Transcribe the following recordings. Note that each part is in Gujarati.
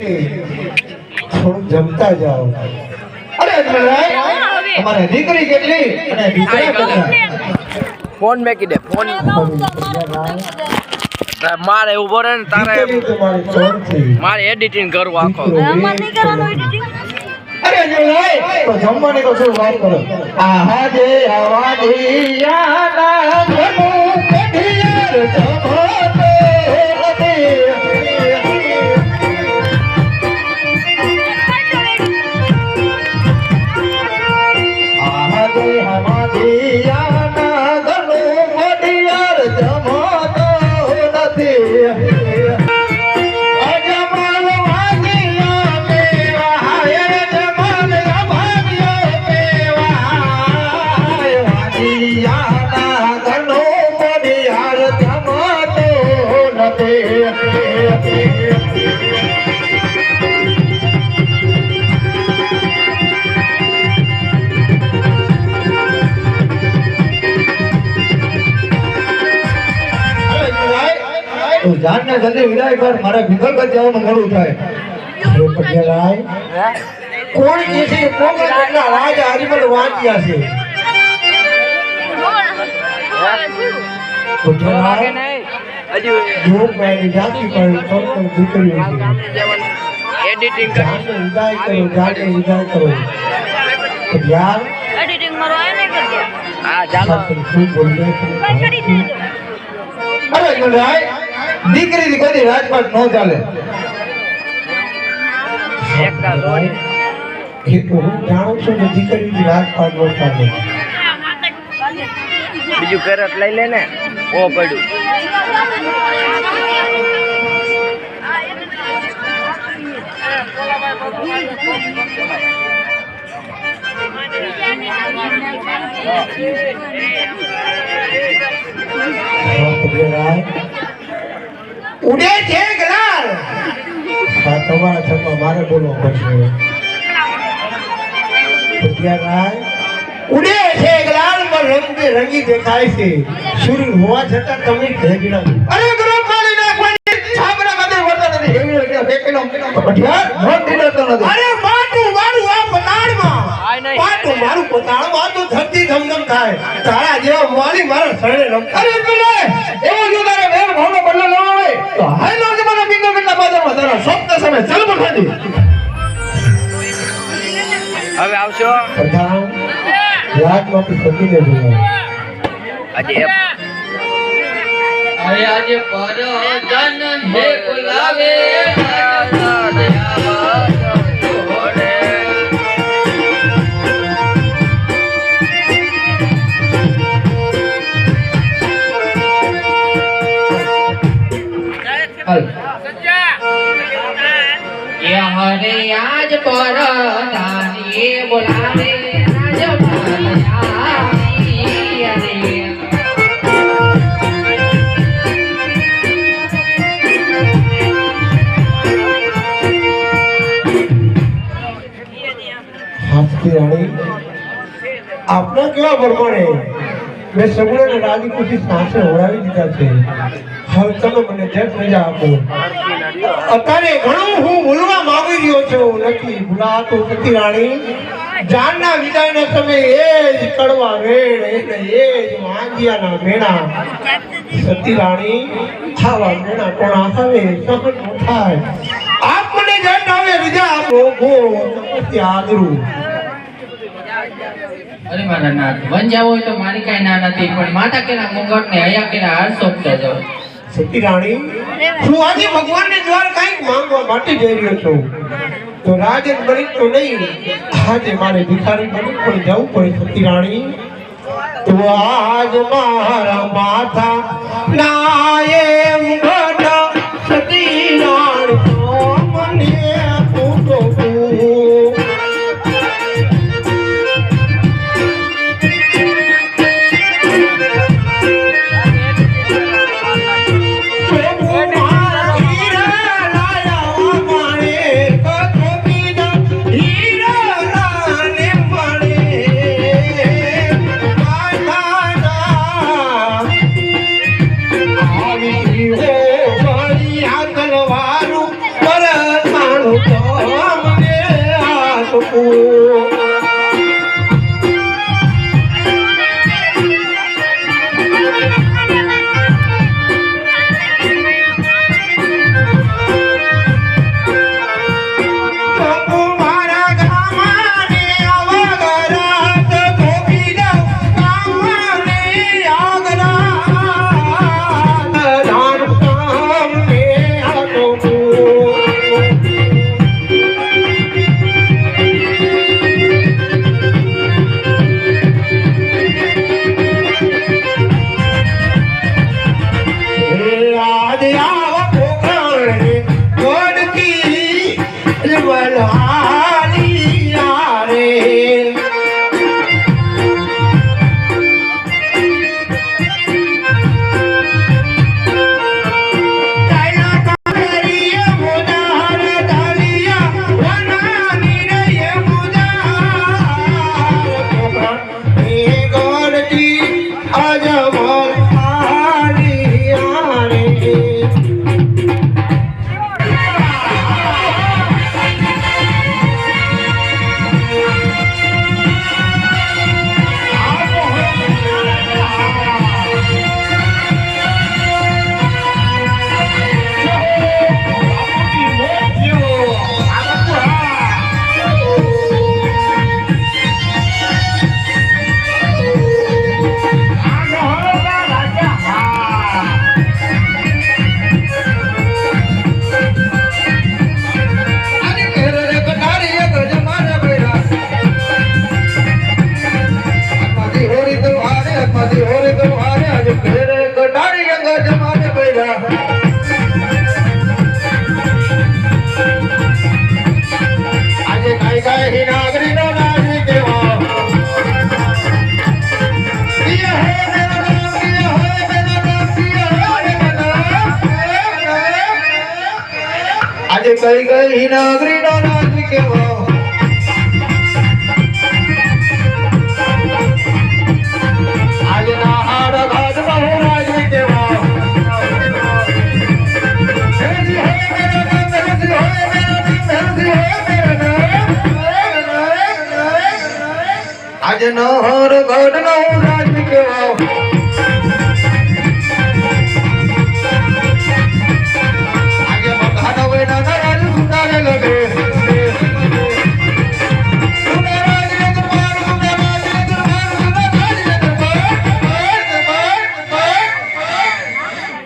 થોડું જમતા જાઓ. અરે અમારે દીકરી કેટલી અને દીકરા કેટલા? ફોન મેકી દે ફોન મારે ઉભો રહે ને તારે મારે એડિટિંગ કરવું આખો. અરે તો જમવાની તો શું વાત કરો. આહા જે આવાદિયાના ધનુ કઢિયાર જમતો જાનને જલ્દી વિદાય કર, મારે વિકલ્પ જવાનું મોડું થાય. અરે પટેલાય કોણ કે છે કોંગ્રેસ જેટલા રાજ હરીમલ વાંચ્યા છે. પટેલાય જો મેની જાતિ પર દીકરીઓ છે. એડિટિંગ જાનને વિદાય કરો, જાનને વિદાય કરો. યાર એડિટિંગ મારો આ નહીં કરી દે. હા ચાલો શું બોલને કરી દેજો. અરે પટેલાય દીકરીની કદી રાજપાટ ન ચાલે. એકતા જોડે એ તો હું જાણું છું કે દીકરીની રાજપાટ ન ચાલે. બીજું કેરેટ લઈ લે ને ઓ પડ્યું. ઉડે છે ગલાલ. હા તમારા છતાં મારે બોલવું પડશે. ઉડે છે ગલાલ પર રંગે રંગી દેખાય છે. સૂર્ય હોવા છતાં તમે ભેગડા. અરે ગરો પાણી નાખવાની છાબરા બધે વળતા નથી. એવી રીતે ફેંકેલો પટિયાર મોટ દીધો નથી. અરે પાટું મારું આ પતાળમાં પાટું મારું પતાળમાં તો ધરતી ધમધમ થાય. તારા જેવા મોલી મારા શરણે રમતા. અરે તુલે એવો જો તારે વેર ભાવનો બદલો લેવો હોય તો હાલો કે મને બીજો કેટલા બાજારમાં તારા સપ્ત સમય ચલ બખાદી. હવે આવશો પ્રધાન રાજમાંથી સતીને બોલાવો. આજે અરે આજે પરજન હે બોલાવે એ હરે આજ પરદાની બોલાવે આજ પરદાની અરે રાણી આપના કેવા પ્રમાણે મેં સગુણાને રાજી ખુશી સાંસે ઓળાવી દીધા છે. હવે તમે મને જે મજા આપો. અત્યારે ઘણું હું ભૂલવા માંગી રહ્યો છું. નથી ભૂલાતું સતી રાણી. જાનના વિદાયના સમયે એ જ કડવા વેણ એટલે એ જ માંગિયાના મેણા. સતી રાણી ખાવા મેણા કોણ આવે સહન ન થાય. આપ મને જન આવે રજા આપો ગો પછી આદરું. અરે મારા નાથ વંજાવ હોય તો મારી કઈ ના નથી પણ માતા કેના મુંગટ ને હયા કેના હાર સોંપતા જાવ. સતી રાણી હું આજે ભગવાનને દ્વાર કંઈક માંગવા માટે જઈ રહ્યો છું. તો રાજન બની તો નહીં આજે મારે ભિખારી બની પણ જવું પડે. સતી રાણી તો આજ મારા માથા નાયે મુગટ સતી રાણી તો મને પૂતો Oh કઈ ગઈ નગરીનો રાજ કેવો આજના હાડ ઘાટનો રાજ કેવો આજનો હાડ ઘાટનો રાજ કેવો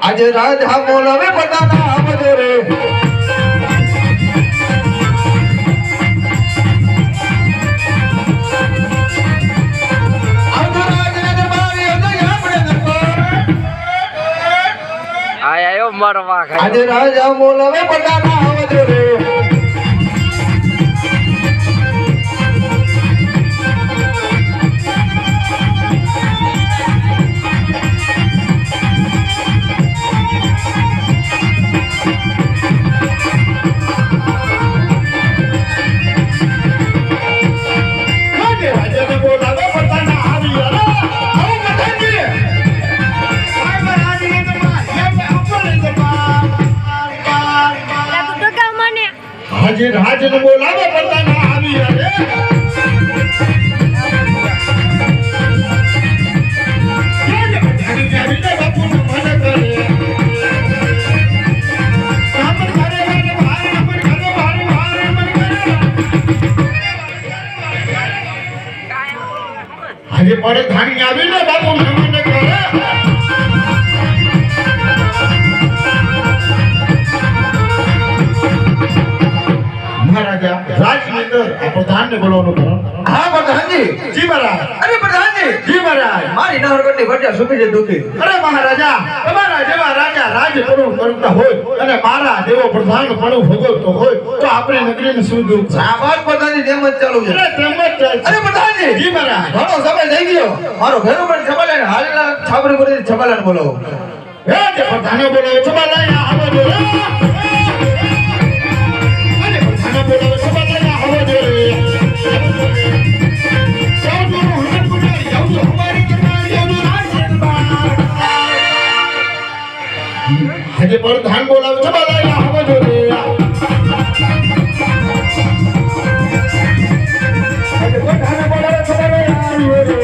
આજે રાજા બોલાવે પોતાના બધો રે આયો મારો વાઘ આજે રાજા બોલાવે પોતાના બધો રે આજે રાજ નું બોલાવે પોતાના આવી રે આજે પડે ધાણી આવી ને બાપુ મહેમાન કરે મહારાજા રાજની અંદર આ પ્રધાનને બોલાવવાનું હા પ્રધાનજી જી મહારાજ અરે પ્રધાનજી જી મહારાજ મારી નહરગઢની પ્રજા સુખી છે દુખી અરે મહારાજા તમારા જેવા રાજા રાજ કરતા હોય અને મારા જેવો પ્રધાન પણ ભોગવતો હોય તો આપણે નગરીને શું દુઃખ સાબાદ પ્રધાનજી જેમ જ ચાલુ છે અરે તેમ જ અરે પ્રધાનજી જી મહારાજ ઘણો સમય થઈ ગયો મારો ઘેરો પણ છબાલાને હાલના છાબરી કરી છબાલાને બોલાવો હે જે પ્રધાને બોલાવો છબાલાને આવો જો આજે પ્રધાન બોલાવે છે બાલા આવો જો રે આજે પ્રધાન બોલાવે છે બાલા આવો રે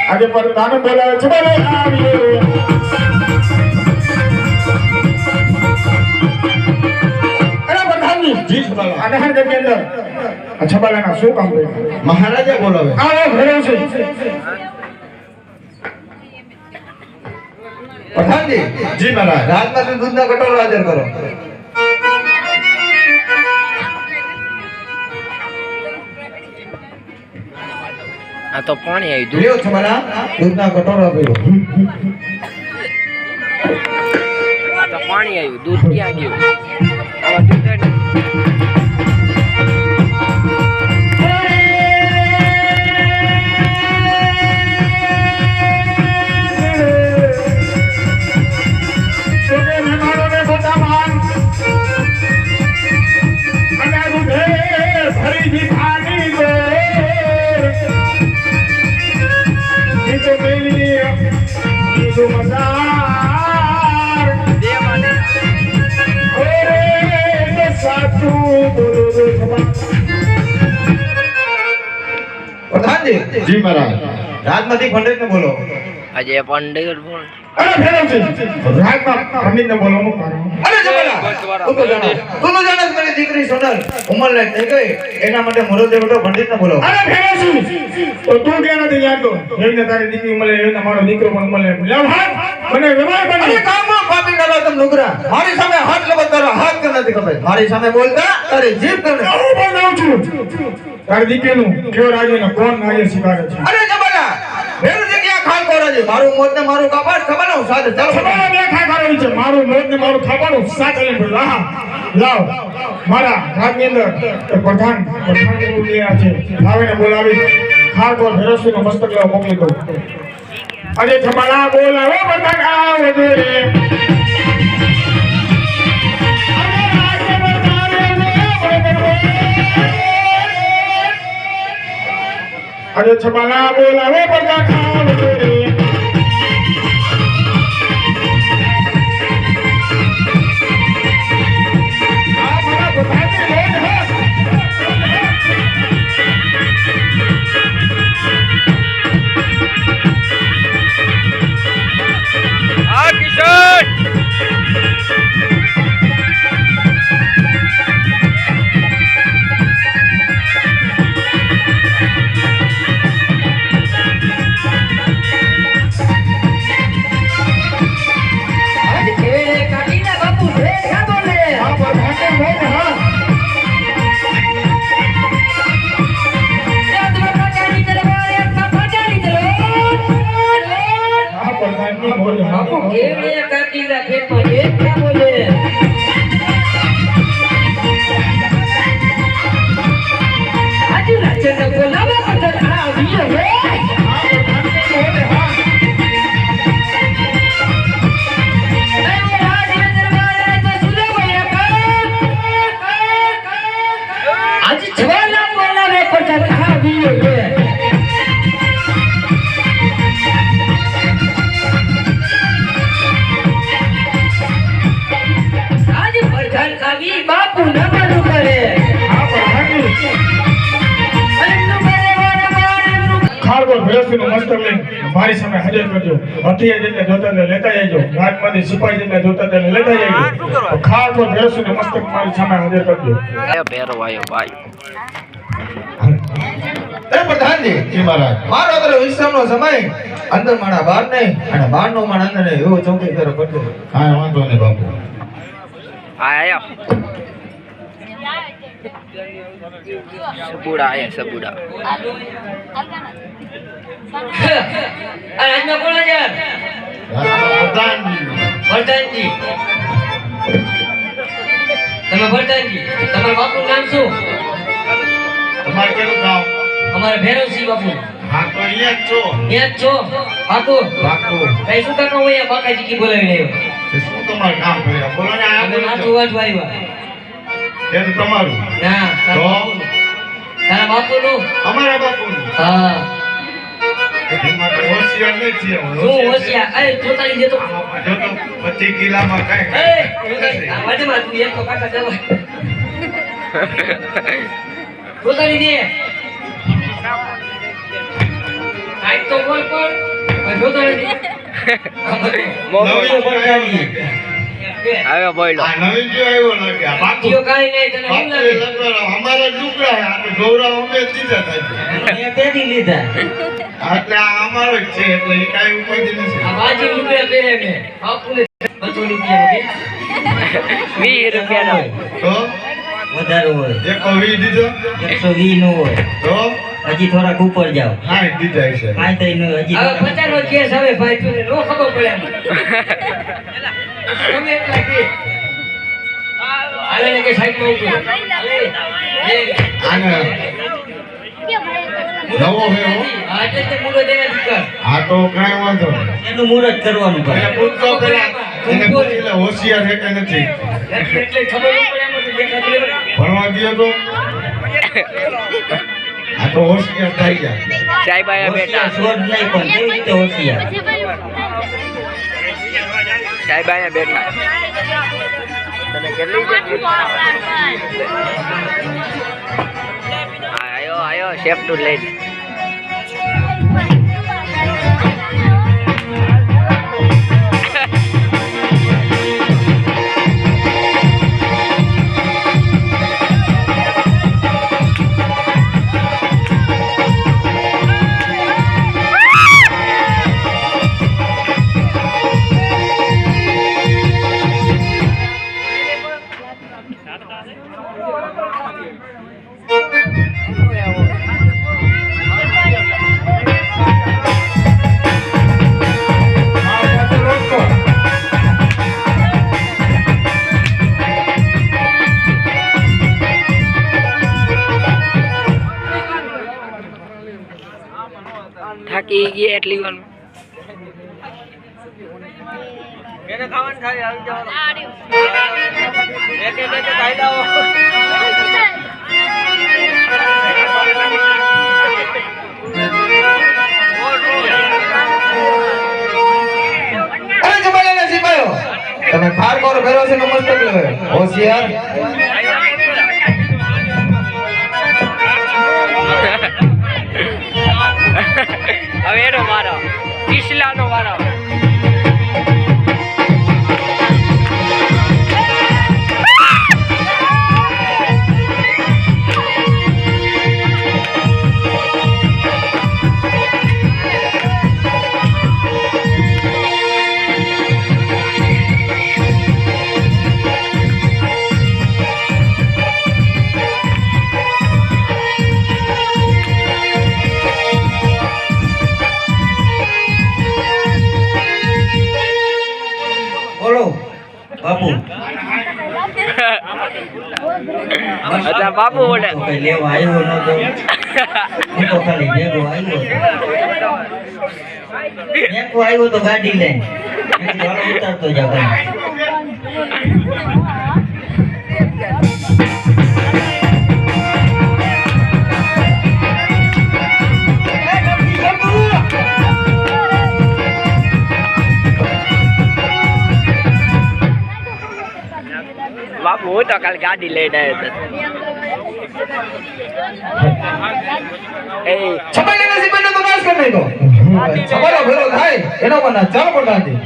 આજે પ્રધાન બોલાવે છે બાલા આવો રે જી છબાલા અને હર જગ્યાની અંદર છબાલાના શું કામ કરે મહારાજા બોલાવે આવો ઘરે છે પ્રધાનજી જી મહારાજ રાજમાંથી દૂધના કટોરો હાજર કરો આ તો પાણી આવી દૂધ લ્યો છબાલા દૂધના કટોરો પીઓ આ તો પાણી આવ્યું દૂધ ક્યાં ગયું આવા દૂધ પ્રધાનજી જી મહારાજ રાજમાંથી પંડિતને બોલો આજે પંડિત બોલ અરે ફેરવજી રાજમાં પંડિતને બોલવાનું કારણ અરે જબલા તું તો જાણે મારી દીકરી સોનલ ઉંમર લાયક થઈ ગઈ એના માટે મોરો દેવડો પંડિતને બોલો અરે ફેરવજી તો તું કે નથી જાણતો એને તારી દીકરી ઉંમર લાયક મારો દીકરો પણ ઉંમર લાયક લાવ હાથ મને વ્યવહાર બની અરે કામમાં પાપી કરો તમે નુકરા મારી સામે હાથ લબત કરો હાથ કે નથી ખબર મારી સામે બોલતા તારી જીભ તમને હું બોલાવું છું તારી દીકરીનું કેવો રાજ્યનો કોણ નાયર સ્વીકારે છે અરે જબલા ફેર જગ્યા ખાલ કોરાજી મારું મોત ને મારું કપાટ ખબરનું સાથે ચાલો ખબર બે ખા કરાવી છે મારું મોત ને મારું ખાવાનું સાથે લઈને બોલા હા લાવ મારા રાજની અંદર પ્રધાન બોલ્યા છે લાવીને બોલાવી ખાલ કોર ફેરસુનો મસ્તક લેવા મોકલી દઉં અરે તમારા બોલાવો બધા ગાવ રે અરે તમારા બોલાવો બધા ગાવ રે આ કિશન મારી સામે હાજર કરજો હથિયાર જેટલા જોતા એટલે લેતા જજો ઘાટમાંથી સિપાહી જેટલા જોતા એટલે લેતા જજો ખાસ ભેરસું મસ્તક મારી સામે હાજર કરજો આયો ભેરો આયો ભાઈ એ પ્રધાનજી જી મહારાજ મારો અત્યારે વિશ્રામનો સમય અંદર માણા બહાર નહીં અને બહારનો માણા અંદર નહીં એવો ચોકી ફેરો કરજો હા વાંધો નહીં બાપુ આયો સબુડા આયા સબુડા આજના કોણ હજાર પ્રધાનજી વર્ધનજી તમે વર્ધનજી તમારા બાપુનું નામ શું તમારે કેનું કામ અમારા ભૈરવસિંહ બાપુ હા તો અહીંયા જ છો ત્યાં જ છો બાપુ બાપુ કઈ શું કામ હોય બાકાજી કી બોલાવી લેવો તે શું તમારું કામ કર્યા બોલો ને આ અમે બોલો માથું વાટવા આવ્યા એ તો તમારું ના તો? તારા બાપુનું અમારા બાપુનું હા એમાં તો હોશિયાર નહીં છીએ શું હોશિયાર અરે ચોતાડી દેતો જો તો 25 કિલામાં કાંઈ એ ચોતાડી આ વાજમાં તું એક તો કાકા જવા ચોતાડી દે આજ તો બોલ પણ ચોતાડી દે નવીન પ્રકારની. આવ્યો બોયલો આ નવીન જો આવ્યો લાગે આ બાપુ જીઓ કાઈ નહીં તને શું બાપુ એ લાગે લગવાના અમારા ડુકરા આપણે ગૌરવ અમે જ દીધા હતા મેં પહેરી લીધા એટલે આ અમારો જ છે એટલે એ કાંઈ ઉપાધિ નથી આ બાજી લુગડા પહેરે મેં બાપુને 200 રૂપિયા 20 રૂપિયાનો તો વધારે હોય એક વી દીધો 120 નો હોય તો હજી થોડાક ઉપર જાઓ હા દીધા છે કાઈ થઈ નો હજી હવે 50 નો કેસ હવે ભાઈ તું નો ખબર પડે એમ તમે એટલા કે આલે કે સાઈડ માં ઉભો આને નવો હે હો. આ એટલે તે મુરત એને દીકર આ તો કાંઈ વાંધો નહીં એનું મુરત કરવાનું એને ભાઈ પૂછતો પેલા એને પૂછી લે હોશિયાર છે કે નથી એટલે ખબર ન પડે એમ તો દેખાતું નથી. ભણવા ગયો તો આ તો હોશિયાર થઈ ગયા સાહેબ આયા બેટા હોશિયાર શોધ નહીં પણ કેવી રીતે હોશિયાર સાહેબ આયા બેઠા તને કેટલી આયો આયો શેફ નું લઈને થાકી ગયા એટલી વાર એને ખાવાનું થાય આવી જાવ આ રહ્યું. એક ખાઈ લાવો અરે જમાલાના સિપાહીઓ તમે ખારકોર ભેરો છે કે મસ્તક લેવે હોશિયાર હવે એનો મારો કિસલાનો વારો બોલો બાપુ અચ્છા બાપુ બોલે કઈ લેવા આવ્યો ન તો હું તો ખાલી ભેગો આવ્યો મેકો આવ્યો તો ગાડી લઈને મેં કીધું હાલો ઉતારતો જા ભાઈ બાપુ હું તો કાલે ગાડી લઈને આવ્યો હતો એ છપાલીના સિપાહીનો તો નાશ કરી નાખ્યો છપાલો ભેરો થાય એનો મને ચાલ પડાતી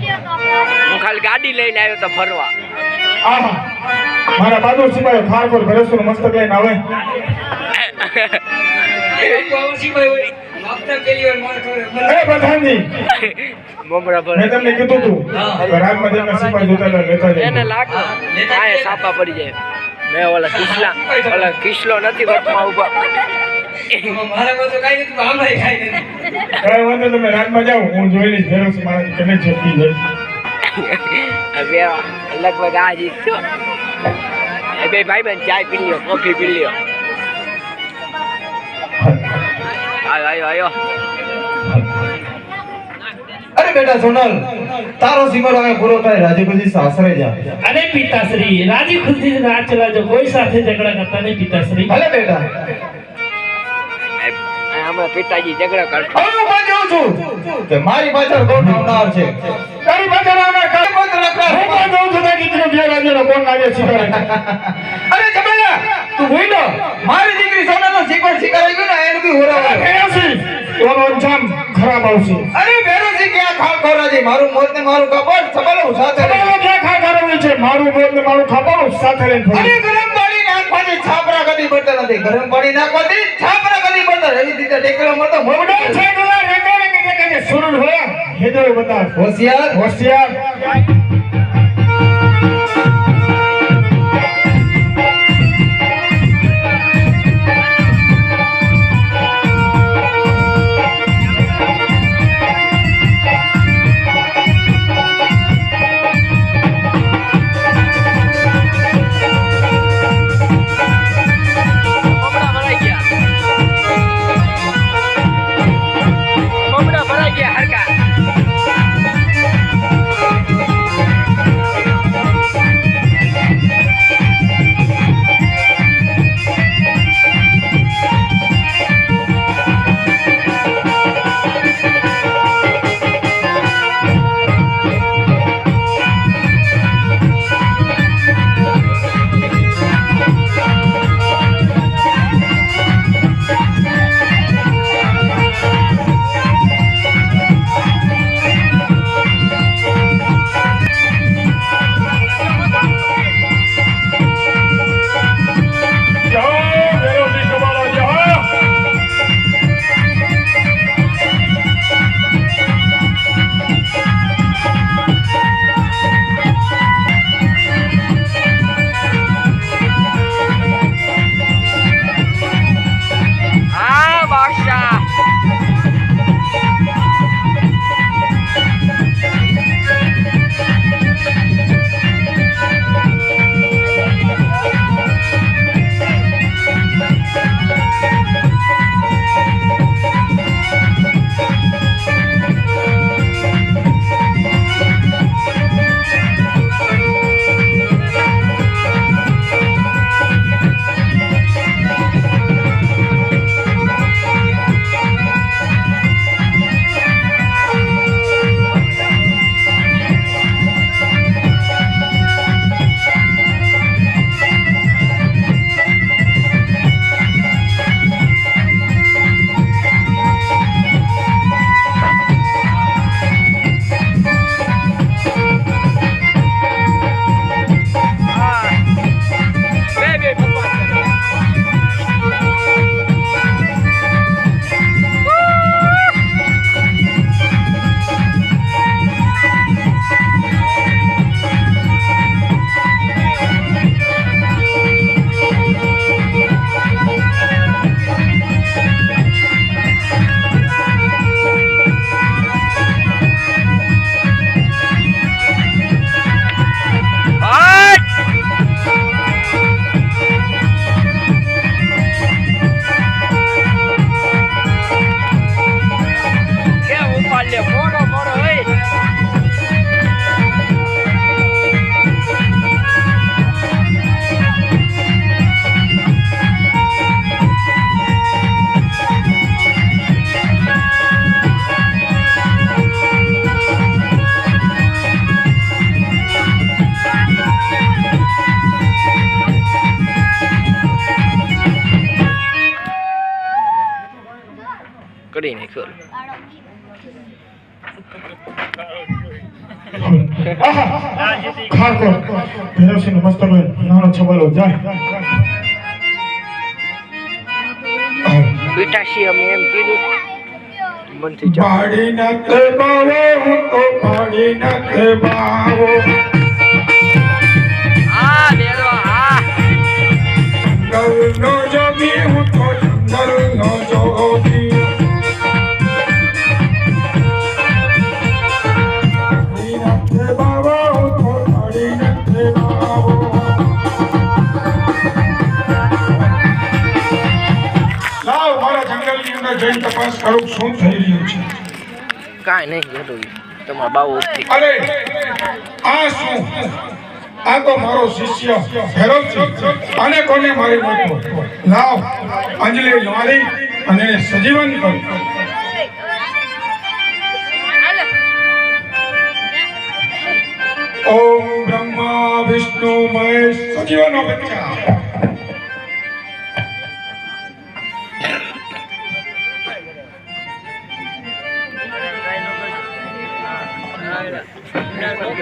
હું ખાલી ગાડી લઈને આવ્યો તો ફરવા આહા મારા બહાદુર સિપાહીઓ ખારકોર ભેરસુનું મસ્તક લઈને આવે એ પ્રધાનજી મમરા પર મેં તમને કીધું તું કે રાજમાં જઈને સિપાહી જોતા લેતા એને જજો લાગો આ સાપા પડી જાય મેં ઓલા કિસલો નથી વચમાં ઉભા કાંઈ વાંધો તમે રાજમાં જાઓ હું જોઈ લઈશ ભેરસું મારાથી કેને જતી જાય હવે લગભગ આ જ છો એ બે ભાઈ બહેન ચાય પી લ્યો કોફી પી લ્યો આયો આયો અરે બેટા સોનલ તારો સિમરો હવે પૂરો થાય રાજી ખુશી સાસરે જા અરે પિતાશ્રી રાજી ખુશી से रात चलाજો કોઈ સાથે ઝઘડા કરતા નહીં પિતાશ્રી ભલે બેટા હમણાં પિતાજી ઝઘડા કરતા હવે હું પણ જાઉં છું કે મારી પાછળ કોણ આવનાર છે તારી પાછળ આવનાર કાંઈ બંધ રાખના. હું પણ જાઉં છું તારી દીકરીનો ગેરહાજરીનો કોણ લાગે છે અરે જમેલા તું ભૂલો મારી દીકરી સોનલનો શિકાર શિકારાઈ ગયો ને એનું બી હોરાવા ભેરસી ઓનો અંજામ ખરાબ આવશે અરે ભેરોજી ક્યાં ખાવ ખવરાજી મારું મોત ને મારું કપડ સબલો સાથે તમારો ક્યાં ખા કરાવ્યું છે મારું બોલ ને મારું ખાવાનું સાથે લઈને ફરું. અરે ગરમ પાણી નાખવાથી છાપરા કદી પડતા નથી ગરમ પાણી નાખવાથી છાપરા કદી પડતા એવી રીતે ટેકલો મળતો મોવડો છે ગલા રેંગે રેંગે દેખાય સુરલ હોયા હેદો બતા હોશિયાર હોશિયાર મમરા ભરાઈ ગયા હરકા કિશોર. ખાકો ભેરવસિંહ મસ્તક નાનો છબાલો જાય પીઠાશી અમે એમ કીધું મનથી ચાલ. પાડી નાખે બાવો હું તો પાડી નાખે બાવો હા બેરવા હા. જંગલનો જોગી હું તો જંગલનો જોગી પાડી નાખે બાવો હું તો પાડી નાખે બાવો લાવ મારા જંગલની અંદર જઈને તપાસ કરું શું થઈ રહ્યું છે કાંઈ નહીં જરૂર તમારા બાબુ ઉપથી. અરે આ શું આ તો મારો શિષ્ય ભૈરવ છે અને કોને મારી નાખ્યો લાવ અંજલિ મારી અને એને સજીવન કર ઓમ બ્રહ્મા વિષ્ણુ મહેશ સજીવનો બચ્ચા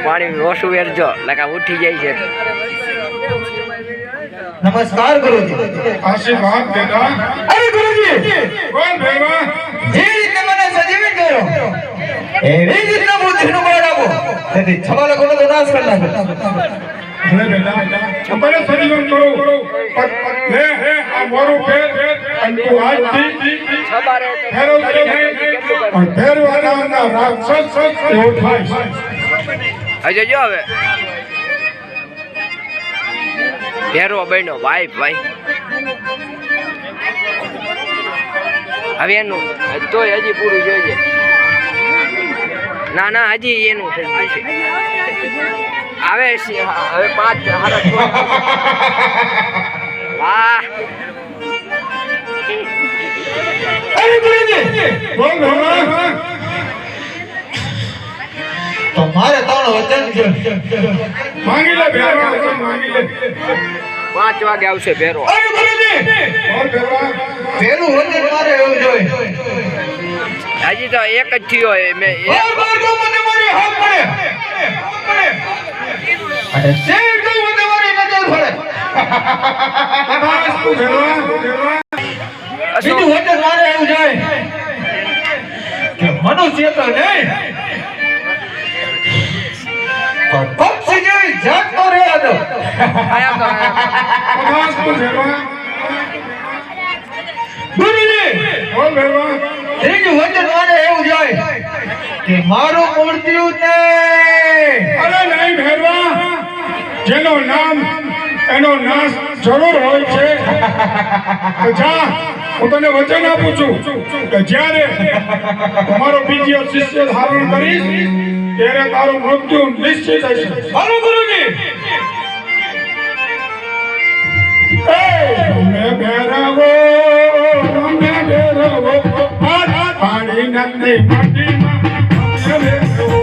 પાણી ઓછું વેરજો લગા ઉઠી જાય છે. નમસ્કાર ગુરુજી. આશીર્વાદ દેતા અરે ગુરુજી, બોલ ભૈરવા જે રીતે મને સજીવિત કર્યો એવી જ રીતના બુદ્ધિનું બળ આપો તેથી છબાલકોનો તો નાશ કરી નાખો. અરે બેટા મને સજીવન કરો લે આ મોરું ફેર અને તું આજથી સવારે ભૈરવ અને ભૈરવાના રાક્ષસ એવો થાય હજુ જો હવે ભેરવો બન્યો ભાઈ ભાઈ. હવે એનું તોય હજી પૂરું જોઈએ. ના ના હજી એનું થઈ ગયું છે. આવે છે હવે 5 સાડા 6. વાહ અરે ગુરુજી બોલ ભૈરવા તો મારે ત્રણ વચન છે. માંગી લે ભૈરવા માંગી લે 5 વાગે આવશે ભેરવો. અરે ગુરુજી બોલ ભૈરવા પેલું વચન મારે એવું જોઈએ. હજી તો એક જ થયો મેં બોલ બોલ તો મને મારી હાથ પડે અને શેર તો મને મારી નજર પડે. બસ તું ભૈરવા બીજું વચન મારે એવું જોઈએ કે મનુષ્ય તો નહીં પણ પક્ષી જેવી જાત તો રહ્યા દો. બસ તું ભૈરવા ગુરુજી, બોલ ભૈરવા ત્રીજું વચન મારે એવું જોઈએ કે મારું મૂર્તિયું નહીં. અરે નહીં ભૈરવા જેનો નામ એનો નાશ જરૂર હોય છે તો જા હું તને વચન આપું છું કે જ્યારે તમારો બીજો શિષ્ય ધારણ કરીશ ત્યારે તારું મૃત્યુ નિશ્ચિત હશે. હાલો ગુરુજી. તમે ભેરવો પાણી નથી માટીમાં તમે ભેરવો.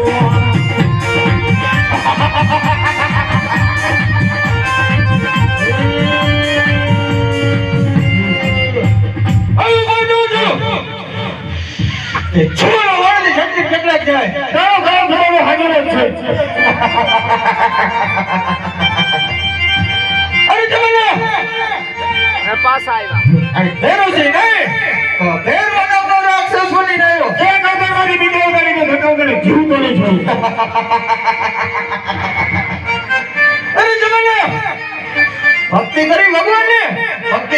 છોડો વાળની શક્તિ કેટલાક જાય. તારો ગામ તમારો હાજર જ છે. અરે જમાને પાછા આવ્યા. અરે ભેરો છે નહીં તો ભેરવો નામનો રાક્ષસ બનીને આવ્યો. એ નગરવાળી બીજોવાળી કે ઘટાવવાળી જીવ તો નહીં છોડું. અરે જમાને ભક્તિ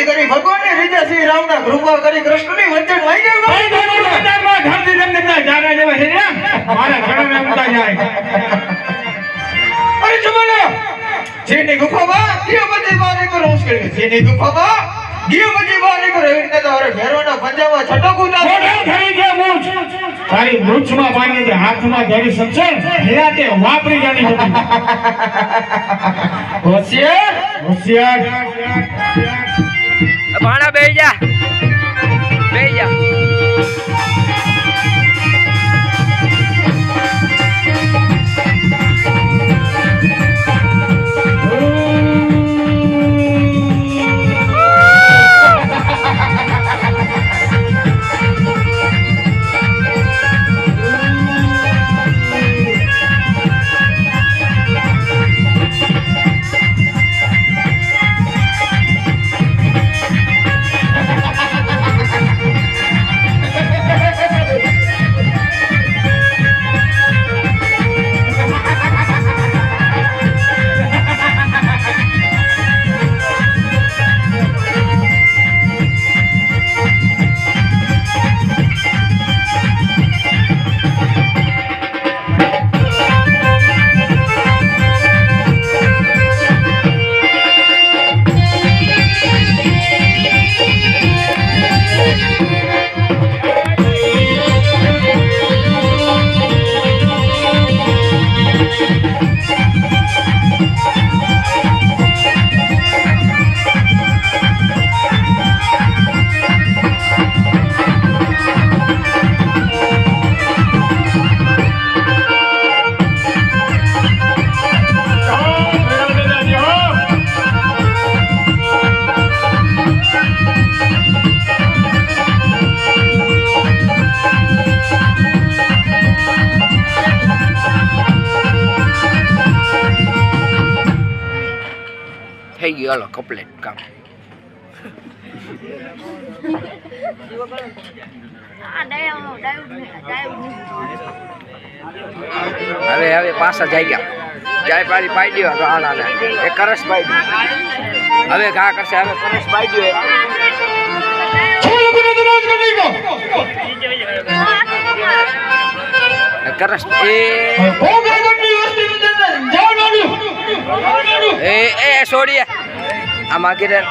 કરી ભગવાનને રીજા શ્રી રામના કૃપા કરી કૃષ્ણની વચન વાઈ ભાઈ ધર્મનો વિચારમાં ઘરથી જમનના જાના જેવા છે ને મારા ઘરને ઉતા જાય. અરે જમાને જેની ગુફામાં દિયો બધી બહાર નીકળો મુશ્કેલ છે. જેની ગુફામાં દિયો બધી બહાર નીકળો એવી રીતે તો હવે ભેરવાના પંજામાં છટકું ના મોઢે થઈ ગયા મૂછ. તારી મૂછમાં પાણી જે હાથમાં ધરી શકશે હેરાતે વાપરી જાની હતી. હોશિયાર ભાણા બેહી જા. થઈ ગયું હાલો કમ્પ્લીટ કામ હવે હવે પાછા જઈ ગયા ચાય પાણી પાઈ દો તો આના એ કરસ પાઈ દો હવે ઘા કરશે હવે કરસ પાઈ દો કરસ એ છોડીએ આમાં કિરણ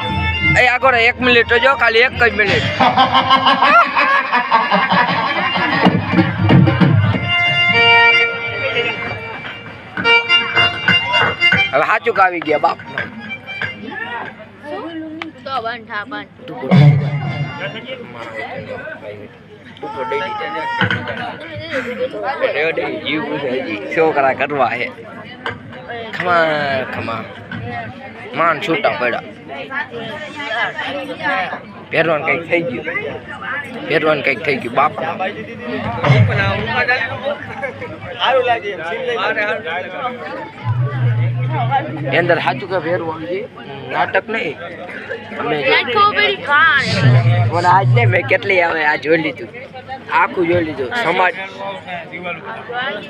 એ આગળ 1 મિનિટ જો ખાલી 1 જ મિનિટ હવે સાચું આવી ગયા બાપ છોકરા કરવા હે ખમા ખમા માન છૂટા પડ્યા પહેરવાનું કંઈક થઈ ગયું પહેરવાનું કંઈક થઈ ગયું બાપ એ અંદર સાચું કે પહેરવાનું છે નાટક નહીં અમે પણ આજ ને મેં કેટલી આવે આ જોઈ લીધું આખું જોઈ લીધું સમાજ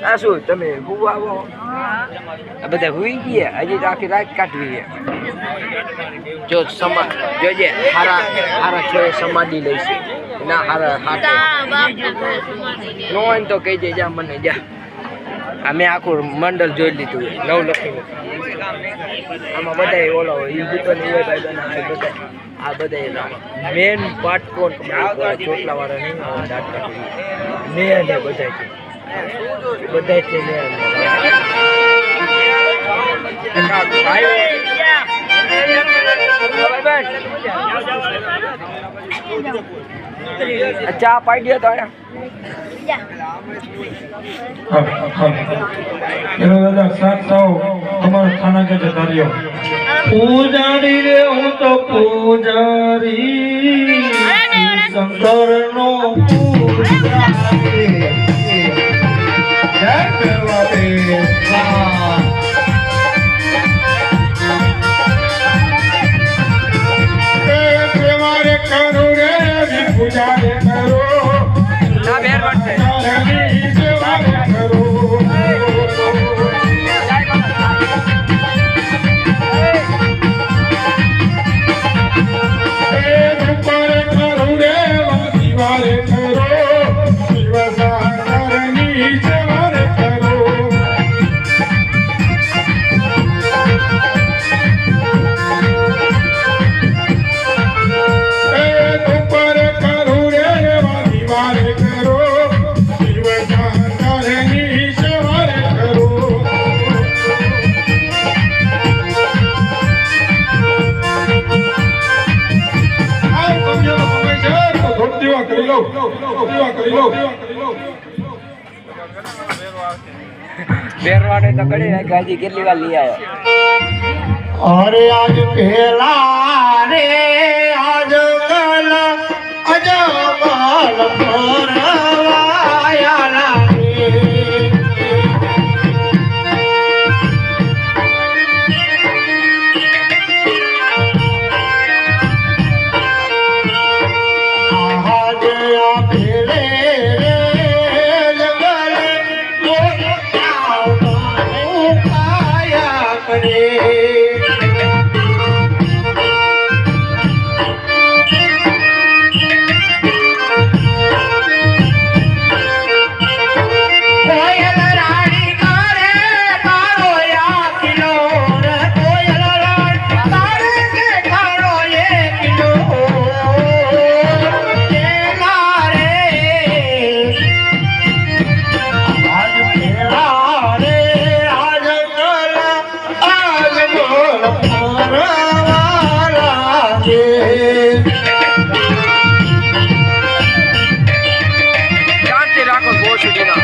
આ શું તમે હું આવો આ બધા હુઈ ગયા હજી તો આખી રાત કાઢવી છે જો સમાજ જોજે હારા હારા છો સમાધિ લઈશે ના હારા હાટે નો હોય તો કહી દે જા મને જા અમે આખું મંડળ જોઈ લીધું 9 લખી આમાં બધા ઓલો હોય એ ગીતો નહીં હોય ભાઈ આ બધા મેન પાર્ટ કોણ ચોટલા વાળા નહીં દાંત કાઢી મેં ને બધા છે ચા પાઈ દો તો એનો દાદા સાથ થાવ તમારા ખાના કે જતા રહ્યો પૂજારી રે હું તો પૂજારી શંકર નો પૂજારી જય દેવાદેવ પ્રેમારે કરો રે પૂજારે કરો ના બેર વાટે પહેરવાને તો કરી નાખી કેટલી વાર લઈ આવ્યો અરે આજ પહેલા રે આજ કલ અજમલ પરવાયા લાગે આજ આ ભેલે રે જંગલ પાયા કરે શાંતિ રાખો બહુ સુધી ના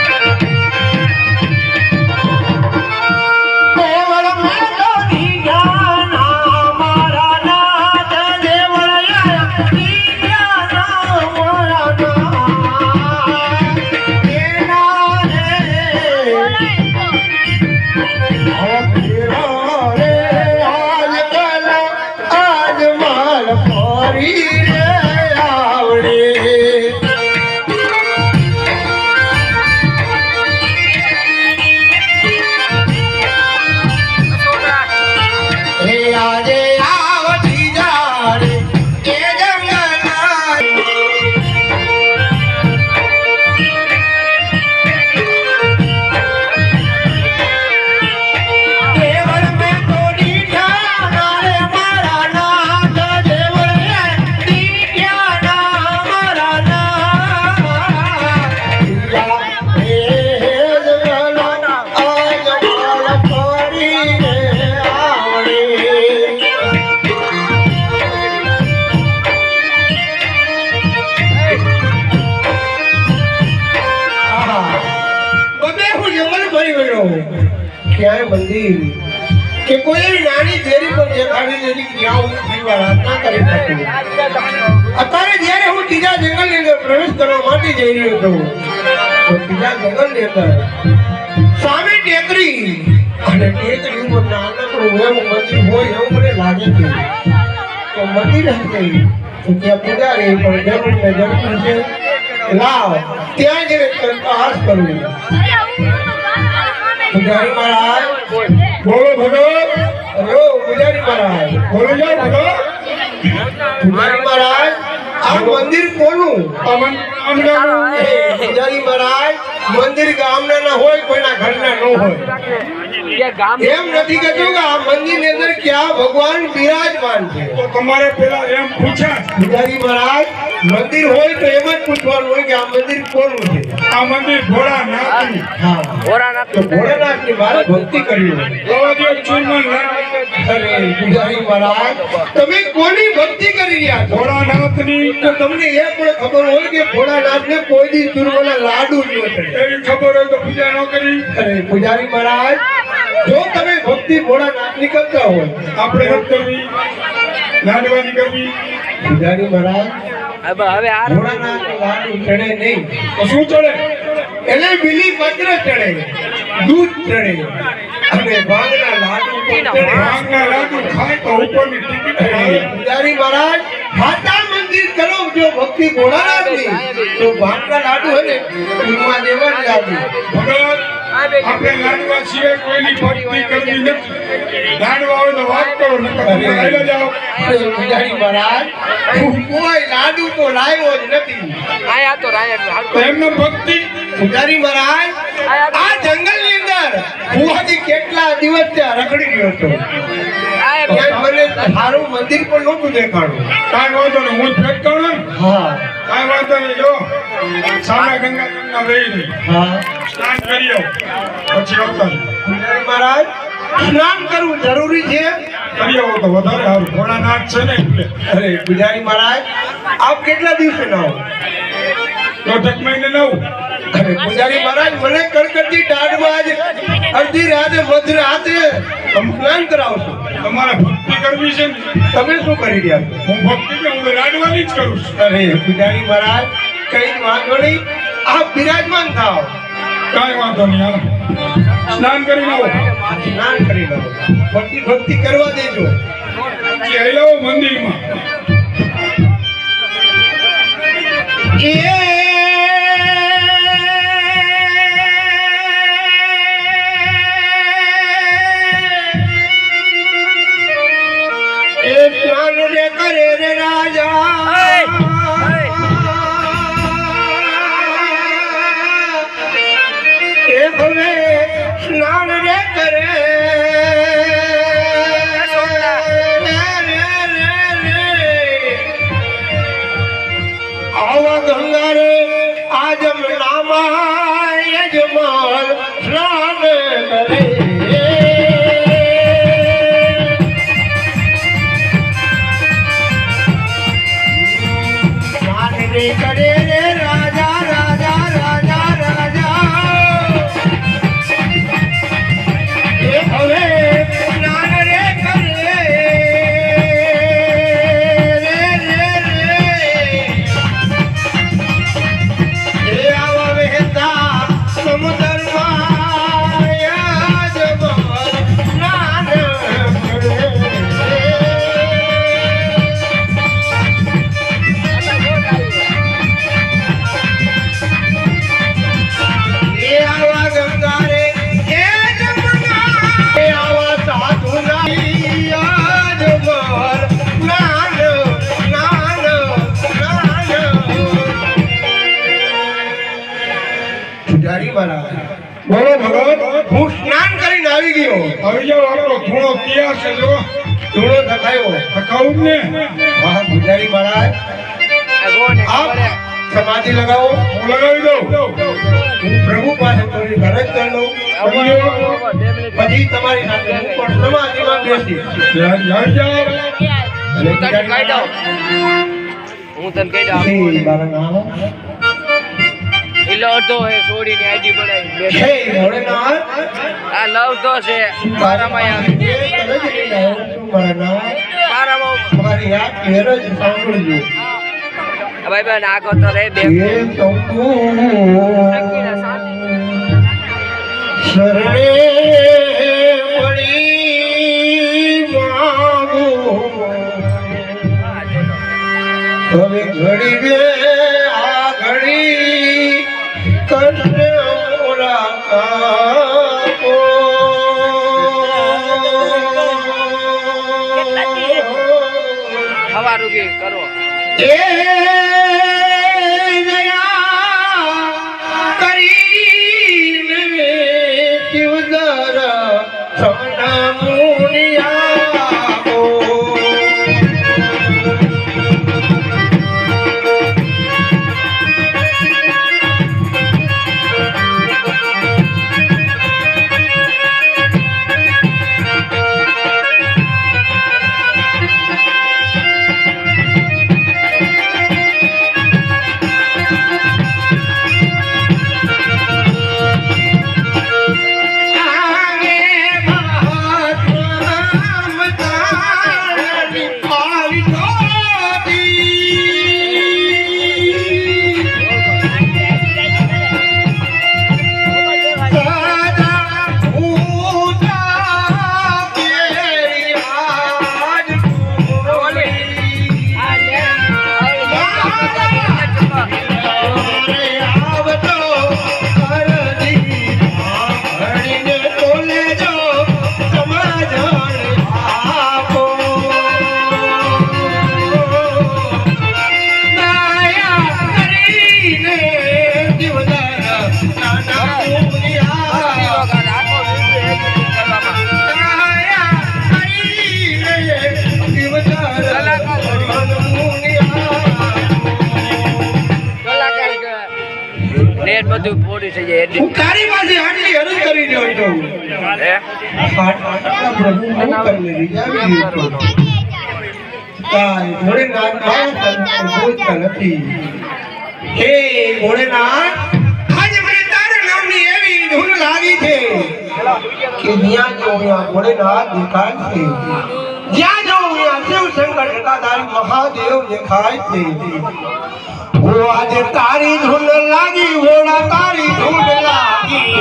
ક્યાંય મંદિર કે કોઈ એવી નાની દેરી પર દેખાડી નથી કે ત્યાં હું ફરીવાર આરાધના કરી શકું. અત્યારે જ્યારે હું ત્રીજા જંગલની અંદર પ્રવેશ કરવા માટે જઈ રહ્યો હતો તો ત્રીજા જંગલની અંદર સામે ટેકરી અને ટેકરી ઉપર નાનકડું એવું મંદિર હોય એવું મને લાગે છે. તો મંદિર હશે તો ત્યાં પૂજારી પણ જરૂર ને જરૂર છે. લાવ ત્યાં જઈને તપાસ કરવી. પૂજારી મહારાજ બોલો ભગત અરે ઓ પૂજારી મહારાજ બોલો જાઓ ભગત પૂજારી મહારાજ આ મંદિર કોનું? અમન એ પૂજારી મહારાજ મંદિર ગામના ના હોય કોઈના ઘરના ન હોય. એમ નથી કહેતું કે આ મંદિરની અંદર ક્યાં ભગવાન બિરાજમાન છે. તો તમારે પેલા એમ પૂછ્યા પૂજારી મહારાજ મંદિર હોય તો એમ જ પૂછવાનું હોય કે આ મંદિર કોનું છે. આ મંદિર ભોળાનાથનું. હા તો ભોળાનાથની મારે ભક્તિ કરવી હોય. ગવાદિયો ચૂરમન લાલ. અરે પૂજારી મહારાજ તમે કોની ભક્તિ કરી રહ્યા છો? ભોળાનાથની. તો તમને એ પણ ખબર હોય કે ભોળાનાથને કોઈ દી ચૂરમાના લાડુ જ ન ચડે. એવી ખબર હોય તો પૂજા ન કરી. અરે પૂજારી મહારાજ જો તમે ભક્તિ ભોળાનાથની કરતા હોય આપણે ન કરવી, લાડવાની કરવી. પૂજારી મહારાજ હવે આ ભોળાનાથને લાડુ ચડે નહીં. તો શું ચડે? એને બીલી પત્ર ચડે, દૂધ ચડે અને ભાંગના લાડુ પણ ચડે. ભાંગના લાડુ ખાય તો ઉપરની ટિકિટ અરે આવે. પૂજારી મહારાજ હાથા મંદિર કરો જો ભક્તિ ભોળાનાથની તો ભાંગના લાડુ હે ને ઉનમાં દેવા જ લાડુ. ભગત આપણે લાડવા સિવાય કોઈની ભક્તિ કરવી નથી. લાડવા હોય તો વાત કરો, નકર તમે લઈ જાઓ. અરે પૂજારી મહારાજ કોઈ લાડુ તો લાવ્યો જ નથી. આયા તો રાયા તો એમને ભક્તિ. પૂજારી મહારાજ આ જંગલની અંદર ભુવાજી કેટલા દિવસ ત્યાં રખડી રહ્યો હતો. ત્યાં મને સારું મંદિર પણ નહોતું દેખાડું. કાંઈ વાંધો નહીં, હું જ ભેટ કરું ને. હા કાંઈ વાંધો નહીં. જો સામે ગંગાજળના વહી હા સ્નાન કરી આવો, પછી આવતા રહો. પૂજારી મહારાજ સ્નાન કરવું જરૂરી છે. કરી આવો તો વધારે સારું. ભોળાનાથ છે ને એટલે. અરે પૂજારી મહારાજ આપ કેટલા દિવસે નાહો? દોઢેક મહિને નવું. અરે પૂજારી મહારાજ મને કડકડતી ટાઢમાં આજ અડધી રાતે મધરાતે સ્નાન કરાવશો. તમારે ભક્તિ કરવી છે ને. તમે શું કરી રહ્યા છો? હું ભક્તિ કે હું લાડવાની જ કરું છું. અરે પૂજારી મહારાજ કઈ વાંધો નહીં, આપ બિરાજમાન થાઓ. કાંઈ વાંધો નહીં. હાલો સ્નાન કરીને આવો. સ્નાન કરી લો, ભક્તિ કરવા દેજો. પછી આવી આવો મંદિરમાં. એ સ્નાન રે કરે રે રાજા એ ભવે સ્નાન રે કરે આવા ગંગા રે આજમ નામા યજમાન સ્નાન કરે. સ્નાન રે કરે રે રાજા રાજા રાજા રાજા એ હવે સ્નાન રે કરે રે રે રે એ આવા વહેતા સમુદ્રમાં યજમાન સ્નાન કરે. એ આવા ગંગા રે એ જમુના એ આવા સાધુના યજમાન સ્નાન સ્નાન સ્નાન. પૂજારી મહારાજ બોલો ભગત. હું સ્નાન કરીને આવી ગયો. આવી જાઓ, આપણો ધૂણો તૈયાર છે. જો ધૂળો થકાયો. થકાવું જ ને. વાહ પૂજારી મહારાજ આપ સમાધિ લગાવો. હું લગાવી દઉં. હું પ્રભુ પાસે થોડી ફરજ કરી લઉં. પછી તમારી સાથે હું પણ સમાધિમાં બેસીશ. આવી જાઓ. અને પૂજારી મહારાજ, હું તને કહી દઉં એ બાળક આવો. એ લડતો હે છોડીને આઈડી બનાવી હે ભોળેનાથ આ લવતો છે મારામાં આવે એ તને જ લઈને આવ્યો છું મારા નાથ. મારામાં મારી આ ઘેર જ સાંભળજો. ભાઈ બેન આગો તો રે બે એ સૌનું શરણે પડી માગો. હવે ઘડી રે આ ઘડી કષ્ટ મોરા કાપો. હવા રૂકી કરો એ દયા કરીને શિવદર સવના મુનિયાઓ. નેટ બધું પૂરી થઈ જાય હું તારી પાસે આટલી અરજ કરી રહ્યો છું. હે આટલા પ્રભુ હું કરી રીઝાવી ગયો છું. તારી ભોળેનાથ મારા સંત બોલતા નથી. હે ભોળેનાથ, આજે મને તારા નામની એવી ધૂન લાગી છે કે જ્યાં જો ત્યાં ભોળેનાથ દેખાય છે. જ્યાં જો ત્યાં શિવ શંકર જટાધારી મહાદેવ દેખાય છે. ઓ આજે તારી ધૂન લાગી, ઓડા તારી ધૂન લાગી.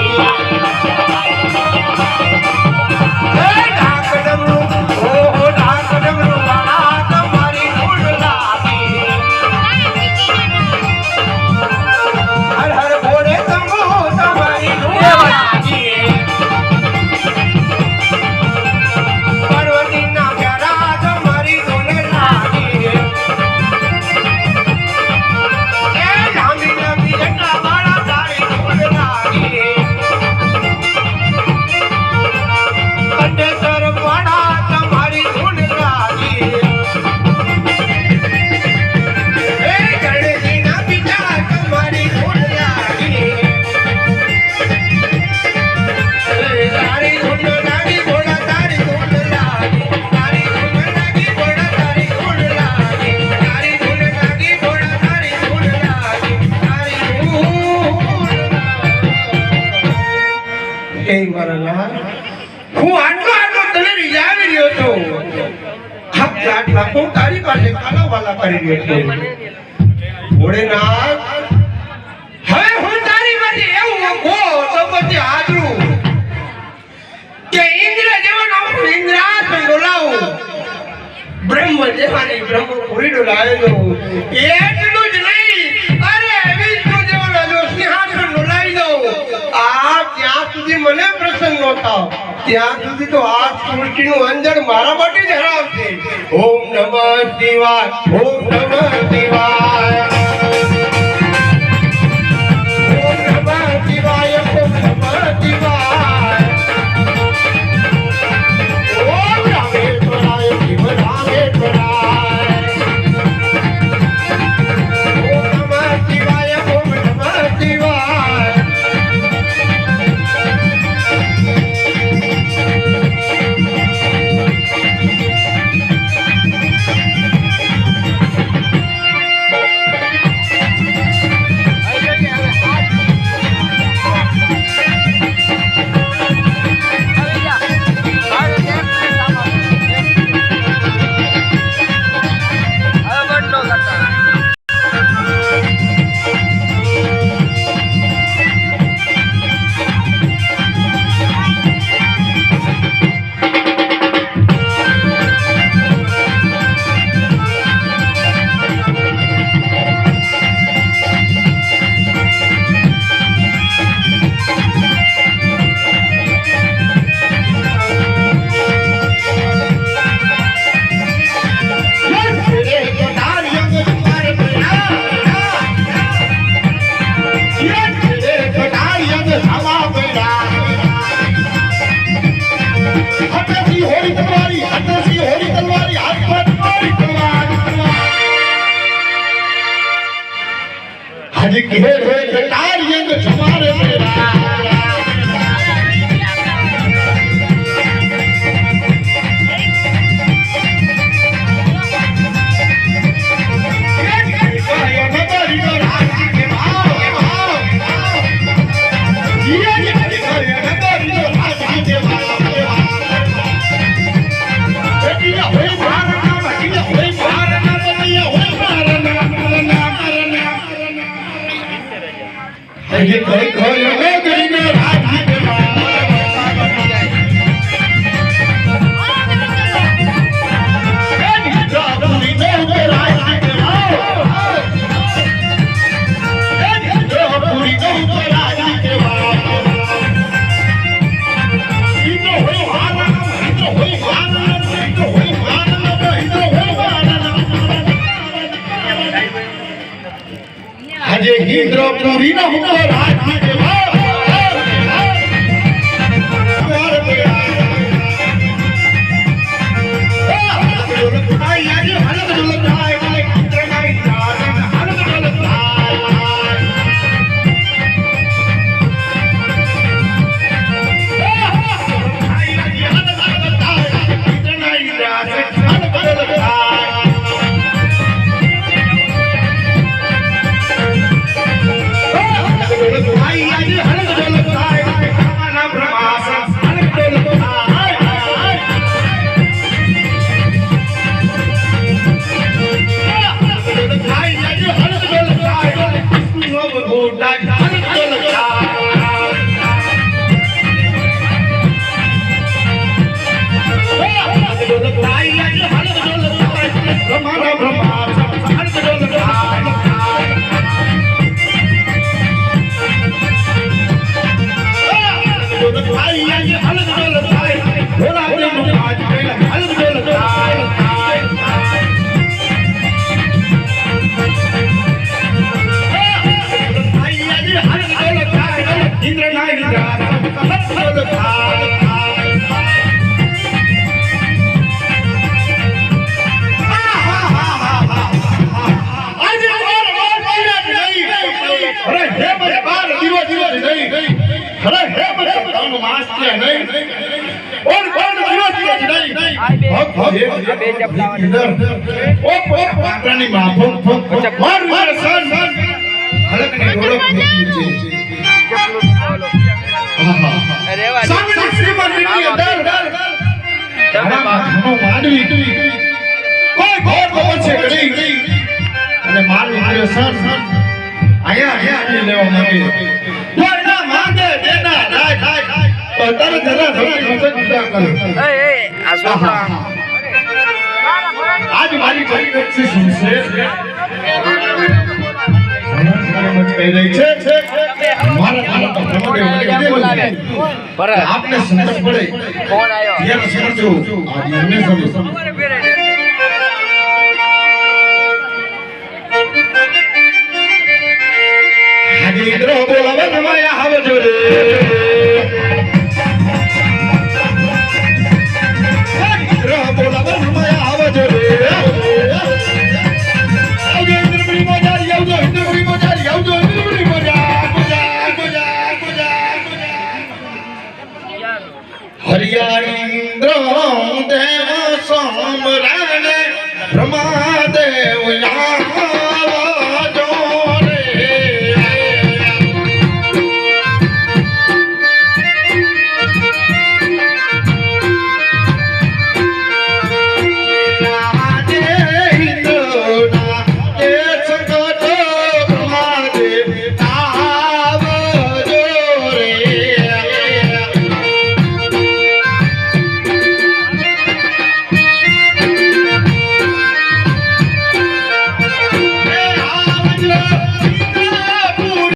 હે ઢાક ડમરૂ, ઓ ઢાક ડમરૂ વાળા તમારી ધૂન લાગી. હર હર ભોળે શંભો તમારી ધૂન લાગી. પાર્વતીના પ્યારા તમારી ધૂન લાગી. હું આટલો આટલો તને રીઝાવી રહ્યો છું. આટલા હું તારી પાસે કાલાવાલા કરી રહ્યો છું. ભોળેનાથ, હવે હું તારી પાસે એવું કહો તો પછી હાજરું કે ઇન્દ્ર જેવાનો હું ઇન્દ્રાસન ડોલાવું, બ્રહ્મ જેવાની બ્રહ્મપુરી ડોલાવેલો. એટલું જ નહીં, અરે વિષ્ણુ જેવાનો જો સિંહાસન ડોલાવી દઉં. આ ત્યાં સુધી મને પ્રસન્ન ન થાવ ત્યાં સુધી તો આ સૃષ્ટિનું અંજળ મારા માટે જ હરાવશે. ઓમ નમઃ શિવાય, ઓમ નમઃ શિવાય, ઓમ નમઃ શિવાય, ઓમ નમઃ શિવાય. ઓમ રામેશ્વરાય શિવ રામેશ્વરાય. ઓમ નમઃ શિવાય, ઓમ નમઃ શિવાય. હાથેથી હોળી તલવારી હાથેથી હોળી તલવારી હાથમાં તમારી તલવાર આજે કહે રે તાર યંગ જમારે ये कोई कोई लोग ने राजी के આજે હિન્દ્ર પૂરી નો હુકમ રાજી કે आज मारी से सुनसे आपने संकट पड़े कौन आयो ये समझो आज हमने समझो आज इधर बोलावा नमाया हवे जोरे